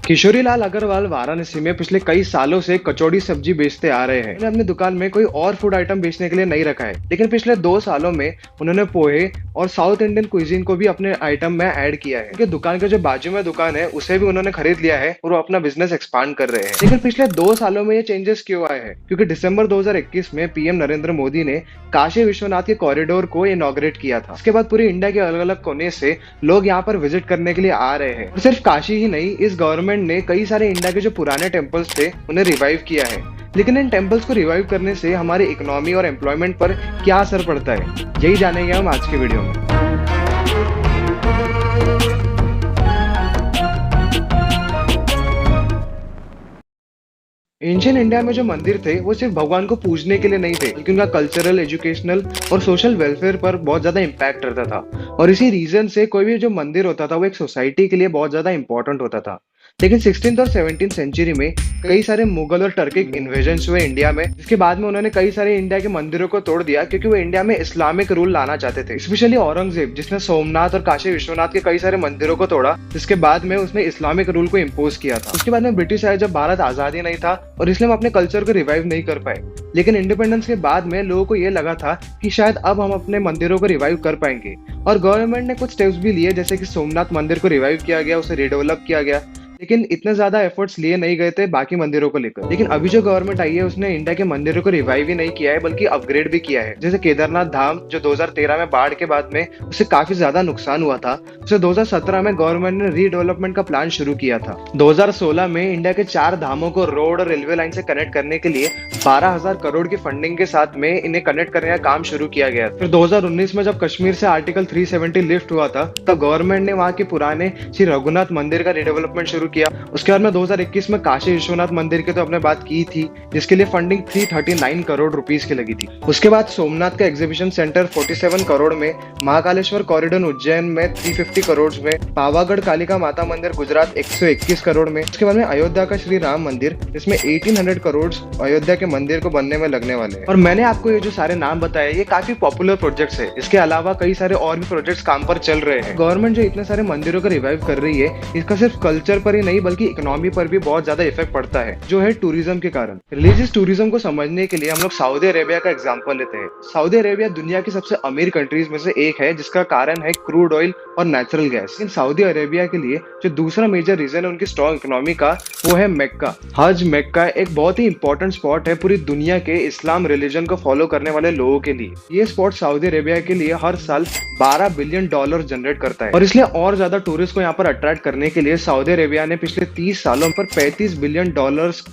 किशोरीलाल अग्रवाल वाराणसी में पिछले कई सालों से कचौड़ी सब्जी बेचते आ रहे हैं। उन्होंने अपनी दुकान में कोई और फूड आइटम बेचने के लिए नहीं रखा है, लेकिन पिछले 2 सालों में उन्होंने पोहे और साउथ इंडियन क्विजीन को भी अपने आइटम में ऐड किया है। उनके दुकान के जो बाजू में दुकान है उसे भी उन्होंने खरीद लिया है और वो अपना बिजनेस एक्सपांड कर रहे हैं। लेकिन पिछले 2 सालों में ये चेंजेस क्यों आए हैं? क्योंकि दिसंबर 2021 में पीएम नरेंद्र मोदी ने काशी विश्वनाथ के कॉरिडोर को इनॉग्रेट किया था। इसके बाद पूरे इंडिया के अलग अलग कोने से लोग यहाँ पर विजिट करने के लिए आ रहे हैं। और सिर्फ काशी ही नहीं, इस गवर्नमेंट ने कई सारे इंडिया के जो पुराने टेम्पल्स थे उन्हें रिवाइव किया है। लेकिन इन टेम्पल्स को रिवाइव करने से हमारी इकोनॉमी और एम्प्लॉयमेंट पर क्या असर पड़ता है, यही जानेंगे हम आज के वीडियो में। एंशियंट इंडिया में जो मंदिर थे वो सिर्फ भगवान को पूजने के लिए नहीं थे, बल्कि उनका कल्चरल, एजुकेशनल और सोशल वेलफेयर पर बहुत ज्यादा इम्पैक्ट रहता था। और इसी रीजन से कोई भी जो मंदिर होता था वो एक सोसाइटी के लिए बहुत ज्यादा इंपॉर्टेंट होता था। लेकिन 16th और 17th सेंचुरी में कई सारे मुगल और टर्किक इन्वेजन्स हुए इंडिया में, जिसके बाद में उन्होंने कई सारे इंडिया के मंदिरों को तोड़ दिया, क्योंकि वो इंडिया में इस्लामिक रूल लाना चाहते थे। स्पेशली औरंगजेब, जिसने सोमनाथ और काशी विश्वनाथ के कई सारे मंदिरों को तोड़ा, जिसके बाद में उसने इस्लामिक रूल को इम्पोज किया था। उसके बाद में ब्रिटिश आए जब भारत आजादी नहीं था और इसलिए हम अपने कल्चर को रिवाइव नहीं कर पाए। लेकिन इंडिपेंडेंस के बाद में लोगों को ये लगा था कि शायद अब हम अपने मंदिरों को रिवाइव कर पाएंगे, और गवर्नमेंट ने कुछ स्टेप्स भी लिए, जैसे कि सोमनाथ मंदिर को रिवाइव किया गया, उसे रिडेवलप किया गया। लेकिन इतने ज्यादा एफर्ट्स लिए नहीं गए थे बाकी मंदिरों को लेकर। लेकिन अभी जो गवर्नमेंट आई है उसने इंडिया के मंदिरों को रिवाइव ही नहीं किया है, बल्कि अपग्रेड भी किया है। जैसे केदारनाथ धाम, जो 2013 में बाढ़ के बाद में उसे काफी ज्यादा नुकसान हुआ था, उसे 2017 में गवर्नमेंट ने रीडेवलपमेंट का प्लान शुरू किया था। 2016 में इंडिया के 4 धामों को रोड और रेलवे लाइन से कनेक्ट करने के लिए 12,000 करोड़ की फंडिंग के साथ में इन्हें कनेक्ट करने का काम शुरू किया गया। फिर 2019 में जब कश्मीर से आर्टिकल 370 लिफ्ट हुआ था, तब गवर्नमेंट ने वहां के पुराने श्री रघुनाथ मंदिर का रिडेवलपमेंट शुरू किया। उसके बाद में 2021 में काशी विश्वनाथ मंदिर की तो आपने बात की थी, जिसके लिए फंडिंग 339 करोड़ रुपीस की लगी थी। उसके बाद सोमनाथ का एग्जीबिशन सेंटर 47 करोड़ में, महाकालेश्वर कॉरिडोर उज्जैन में 350 करोड़ में, पावागढ़ कालिका माता मंदिर गुजरात 121 करोड़ में। उसके बाद में अयोध्या का श्री राम मंदिर, जिसमें 1800 करोड़ अयोध्या के मंदिर को बनने में लगने वाले हैं। और मैंने आपको ये जो सारे नाम बताए ये काफी पॉपुलर प्रोजेक्ट्स है। इसके अलावा कई सारे और भी प्रोजेक्ट्स काम पर चल रहे हैं। गवर्नमेंट जो इतने सारे मंदिरों को रिवाइव कर रही है, इसका सिर्फ कल्चर पर ही नहीं बल्कि इकोनॉमी पर भी बहुत ज्यादा इफेक्ट पड़ता है, जो है टूरिज्म के कारण। रिलीजियस टूरिज्म को समझने के लिए हम लोग सऊदी अरेबिया का एग्जांपल लेते हैं। सऊदी अरेबिया दुनिया की सबसे अमीर कंट्रीज में से एक है, जिसका कारण है क्रूड ऑयल और नेचुरल गैस। लेकिन सऊदी अरेबिया के लिए जो दूसरा मेजर रीजन है उनकी स्ट्रॉन्ग इकोनॉमी का, वो है मक्का। हज मक्का एक बहुत ही इंपॉर्टेंट स्पॉट है पूरी दुनिया के इस्लाम रिलीजन को फॉलो करने वाले लोगों के लिए। ये स्पॉट सऊदी अरेबिया के लिए हर साल $12 बिलियन जनरेट करता है, और इसलिए और ज्यादा टूरिस्ट को यहाँ पर अट्रैक्ट करने के लिए सऊदी अरेबिया ने पिछले 30 सालों पर $35 बिलियन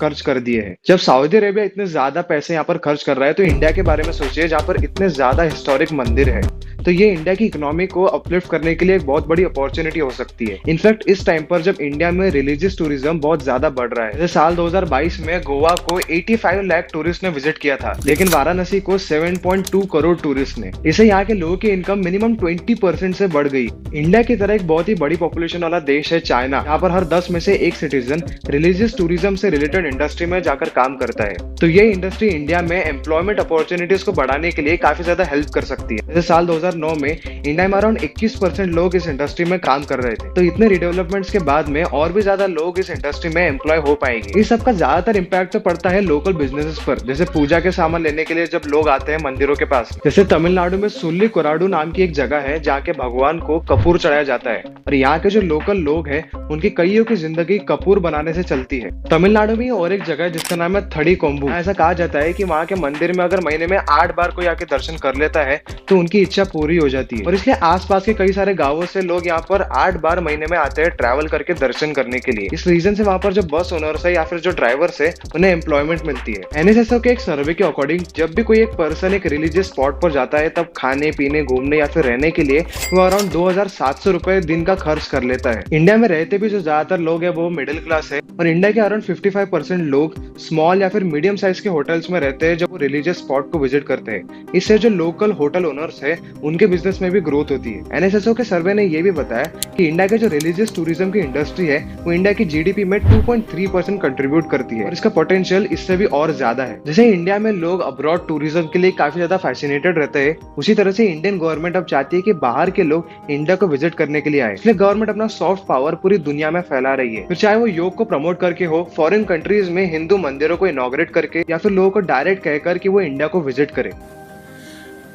खर्च कर दिए हैं। जब सऊदी अरेबिया इतने ज्यादा पैसे यहाँ पर खर्च कर रहा है, तो इंडिया के बारे में सोचिए, जहाँ पर इतने ज्यादा हिस्टोरिक मंदिर है। तो ये इंडिया की इकोनॉमी को अपलिफ्ट करने के लिए एक बहुत बड़ी अपॉर्चुनिटी हो सकती है। इनफैक्ट इस टाइम पर जब इंडिया में रिलीजियस टूरिज्म बहुत ज्यादा बढ़ रहा है, जैसे साल 2022 में गोवा को 85 लाख टूरिस्ट ने विजिट किया था, लेकिन वाराणसी को 7.2 करोड़ टूरिस्ट ने। इससे यहाँ के लोगों की इनकम मिनिमम 20% से बढ़ गई। इंडिया की तरह एक बहुत ही बड़ी पॉपुलेशन वाला देश है चाइना, यहाँ पर हर 10 में से एक सिटीजन रिलीजियस टूरिज्म से रिलेटेड इंडस्ट्री में जाकर काम करता है। तो ये इंडस्ट्री इंडिया में एम्प्लॉयमेंट अपॉर्चुनिटीज को बढ़ाने के लिए काफी ज्यादा हेल्प कर सकती है। जैसे साल 2009 में इंडिया में अराउंड 21% लोग इस इंडस्ट्री में काम कर रहे थे। तो इतने रिडेवलपमेंट्स के बाद में और भी ज्यादा लोग इस इंडस्ट्री में एम्प्लॉय हो पाएंगे। इस सब का ज्यादातर इम्पैक्ट तो पड़ता है लोकल बिजनेसेस पर, जैसे पूजा के सामान लेने के लिए जब लोग आते हैं मंदिरों के पास। जैसे तमिलनाडु में सुल्ली कोराडू नाम की एक जगह है, जहाँ के भगवान को कपूर चढ़ाया जाता है, और यहाँ के जो लोकल लोग हैं उनकी कईयों की जिंदगी कपूर बनाने से चलती है। तमिलनाडु में और एक जगह है जिसका नाम है थड़ी कोम्बू। ऐसा कहा जाता है कि वहाँ के मंदिर में अगर महीने में 8 बार कोई आके दर्शन कर लेता है तो उनकी इच्छा पूरी हो जाती है। और इसलिए आसपास के कई सारे गांवों से लोग यहाँ पर 8 बार महीने में आते हैं ट्रैवल करके दर्शन करने के लिए। इस रीजन से वहाँ पर जो बस ओनर्स है या फिर जो ड्राइवर्स है उन्हें एम्प्लॉयमेंट मिलती है। एनएसएसओ के एक सर्वे के अकॉर्डिंग जब भी कोई एक पर्सन एक रिलीजियस स्पॉट पर जाता है, तब खाने पीने, घूमने या फिर रहने के लिए वो अराउंड 2,700 रुपए दिन का खर्च कर लेता है। इंडिया में रहते भी जो ज्यादातर लोग है वो मिडिल क्लास है, और इंडिया के अराउंड 55% लोग स्मॉल या फिर मीडियम साइज के होटल्स में रहते हैं जब वो रिलीजियस स्पॉट को विजिट करते हैं। इससे जो लोकल होटल ओनर्स है उनके बिजनेस में भी ग्रोथ होती है। एनएसएसओ के सर्वे ने ये भी बताया कि इंडिया के जो रिलीजियस टूरिज्म की इंडस्ट्री है वो इंडिया की जीडीपी में 2.3% कंट्रीब्यूट करती है और इसका पोटेंशियल इससे भी और ज्यादा है। जैसे इंडिया में लोग अब्रॉड टूरिज्म के लिए काफी ज्यादा फैसिनेटेड रहते हैं, उसी तरह से इंडियन गवर्नमेंट अब चाहती है कि बाहर के लोग इंडिया को विजिट करने के लिए आए। इसलिए गवर्नमेंट अपना सॉफ्ट पावर पूरी दुनिया में फैला रही है, फिर चाहे वो योग को प्रमोट करके हो, फॉरेन कंट्रीज में हिंदू मंदिरों को इनॉग्रेट करके, या फिर लोगों को डायरेक्ट कहकर कि वो इंडिया को विजिट करे।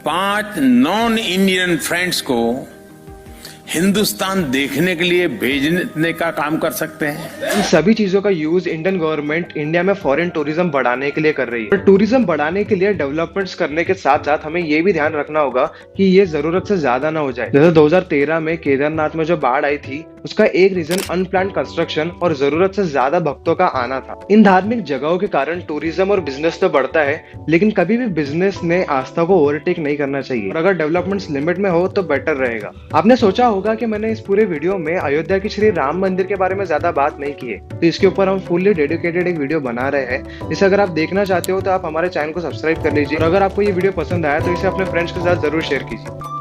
5 नॉन इंडियन फ्रेंड्स को हिंदुस्तान देखने के लिए भेजने का काम कर सकते हैं। इन सभी चीजों का यूज इंडियन गवर्नमेंट इंडिया में फॉरेन टूरिज्म बढ़ाने के लिए कर रही है। पर टूरिज्म बढ़ाने के लिए डेवलपमेंट्स करने के साथ साथ हमें ये भी ध्यान रखना होगा कि ये जरूरत से ज्यादा ना हो जाए। जैसे 2013 में केदारनाथ में जो बाढ़ आई थी, उसका एक रीजन अनप्लान्ड कंस्ट्रक्शन और जरूरत से ज्यादा भक्तों का आना था। इन धार्मिक जगहों के कारण टूरिज्म और बिजनेस तो बढ़ता है, लेकिन कभी भी बिजनेस ने आस्था को ओवरटेक नहीं करना चाहिए, और अगर डेवलपमेंट्स लिमिट में हो तो बेटर रहेगा। आपने सोचा होगा कि मैंने इस पूरे वीडियो में अयोध्या के श्री राम मंदिर के बारे में ज्यादा बात नहीं की है, तो इसके ऊपर हम फुल्ली डेडिकेटेड एक वीडियो बना रहे हैं। इसे अगर आप देखना चाहते हो तो आप हमारे चैनल को सब्सक्राइब कर लीजिए, और अगर आपको ये वीडियो पसंद आया तो इसे अपने फ्रेंड्स के साथ जरूर शेयर कीजिए।